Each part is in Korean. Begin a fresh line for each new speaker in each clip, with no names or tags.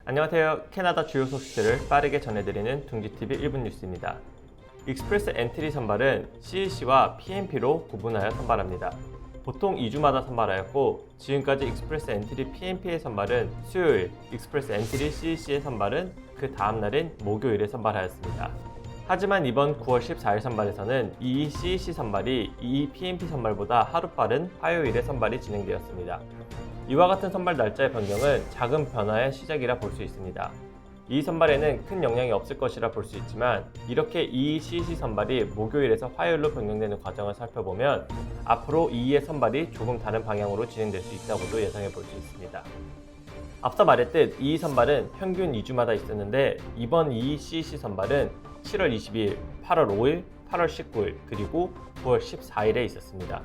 안녕하세요. 캐나다 주요 소식들을 빠르게 전해드리는 둥지TV 1분 뉴스입니다. 익스프레스 엔트리 선발은 CEC와 PNP로 구분하여 선발합니다. 보통 2주마다 선발하였고 지금까지 익스프레스 엔트리 PNP의 선발은 수요일, 익스프레스 엔트리 CEC의 선발은 그 다음 날인 목요일에 선발하였습니다. 하지만 이번 9월 14일 선발에서는 이 CEC 선발이 이 PNP 선발보다 하루 빠른 화요일에 선발이 진행되었습니다. 이와 같은 선발 날짜의 변경은 작은 변화의 시작이라 볼 수 있습니다. 이 선발에는 큰 영향이 없을 것이라 볼 수 있지만 이렇게 이 CEC 선발이 목요일에서 화요일로 변경되는 과정을 살펴보면 앞으로 이의 선발이 조금 다른 방향으로 진행될 수 있다고도 예상해 볼 수 있습니다. 앞서 말했듯 이 선발은 평균 2주마다 있었는데 이번 이 CEC 선발은 7월 22일, 8월 5일, 8월 19일, 그리고 9월 14일에 있었습니다.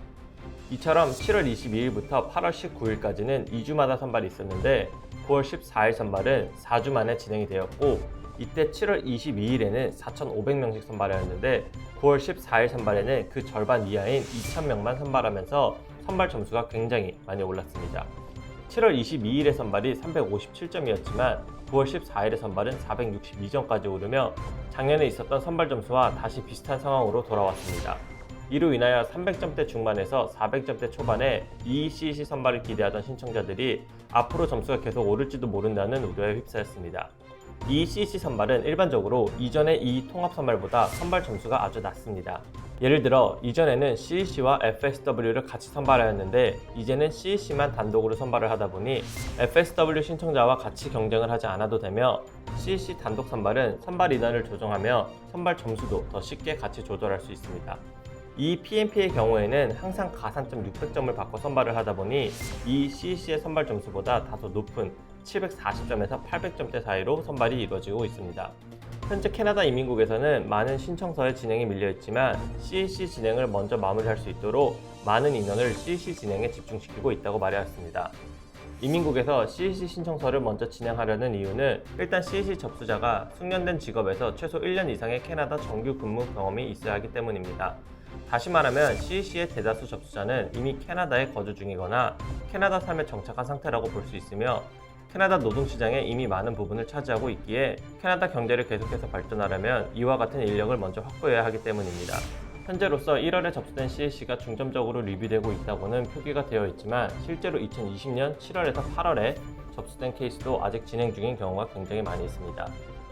이처럼 7월 22일부터 8월 19일까지는 2주마다 선발이 있었는데 9월 14일 선발은 4주 만에 진행이 되었고 이때 7월 22일에는 4,500명씩 선발하였는데 9월 14일 선발에는 그 절반 이하인 2,000명만 선발하면서 선발 점수가 굉장히 많이 올랐습니다. 7월 22일의 선발이 357점이었지만 9월 14일의 선발은 462점까지 오르며 작년에 있었던 선발 점수와 다시 비슷한 상황으로 돌아왔습니다. 이로 인하여 300점대 중반에서 400점대 초반에 이 CEC 선발을 기대하던 신청자들이 앞으로 점수가 계속 오를지도 모른다는 우려에 휩싸였습니다. 이 CEC 선발은 일반적으로 이전의 이 통합 선발보다 선발 점수가 아주 낮습니다. 예를 들어 이전에는 CEC와 FSW를 같이 선발하였는데 이제는 CEC만 단독으로 선발을 하다 보니 FSW 신청자와 같이 경쟁을 하지 않아도 되며 CEC 단독 선발은 선발 인원을 조정하며 선발 점수도 더 쉽게 같이 조절할 수 있습니다. 이 PNP의 경우에는 항상 가산점 600점을 받고 선발을 하다 보니 이 CEC의 선발 점수보다 다소 높은 740점에서 800점대 사이로 선발이 이루어지고 있습니다. 현재 캐나다 이민국에서는 많은 신청서의 진행이 밀려있지만 CEC 진행을 먼저 마무리할 수 있도록 많은 인원을 CEC 진행에 집중시키고 있다고 말하였습니다. 이민국에서 CEC 신청서를 먼저 진행하려는 이유는 일단 CEC 접수자가 숙련된 직업에서 최소 1년 이상의 캐나다 정규 근무 경험이 있어야 하기 때문입니다. 다시 말하면 CEC의 대다수 접수자는 이미 캐나다에 거주 중이거나 캐나다 삶에 정착한 상태라고 볼 수 있으며 캐나다 노동시장의 이미 많은 부분을 차지하고 있기에 캐나다 경제를 계속해서 발전하려면 이와 같은 인력을 먼저 확보해야 하기 때문입니다. 현재로서 1월에 접수된 CEC가 중점적으로 리뷰되고 있다고는 표기가 되어 있지만 실제로 2020년 7월에서 8월에 접수된 케이스도 아직 진행 중인 경우가 굉장히 많이 있습니다.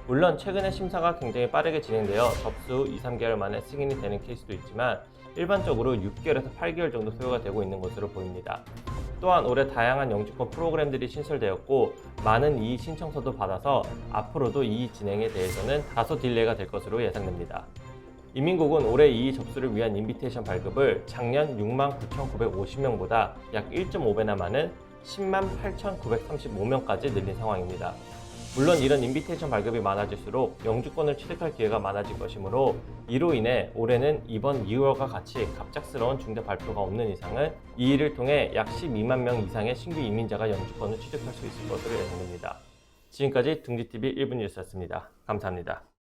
물론 최근에 심사가 굉장히 빠르게 진행되어 접수 후 2-3개월 만에 승인이 되는 케이스도 있지만 일반적으로 6개월에서 8개월 정도 소요가 되고 있는 것으로 보입니다. 또한 올해 다양한 영주권 프로그램들이 신설되었고 많은 이의 신청서도 받아서 앞으로도 이의 진행에 대해서는 다소 딜레이가 될 것으로 예상됩니다. 이민국은 올해 이의 접수를 위한 인비테이션 발급을 작년 69,950명보다 약 1.5배나 많은 108,935명까지 늘린 상황입니다. 물론 이런 인비테이션 발급이 많아질수록 영주권을 취득할 기회가 많아질 것이므로 이로 인해 올해는 이번 2월과 같이 갑작스러운 중대 발표가 없는 이상은 이 일을 통해 약 12만 명 이상의 신규 이민자가 영주권을 취득할 수 있을 것으로 예상됩니다. 지금까지 둥지TV 1분 뉴스였습니다. 감사합니다.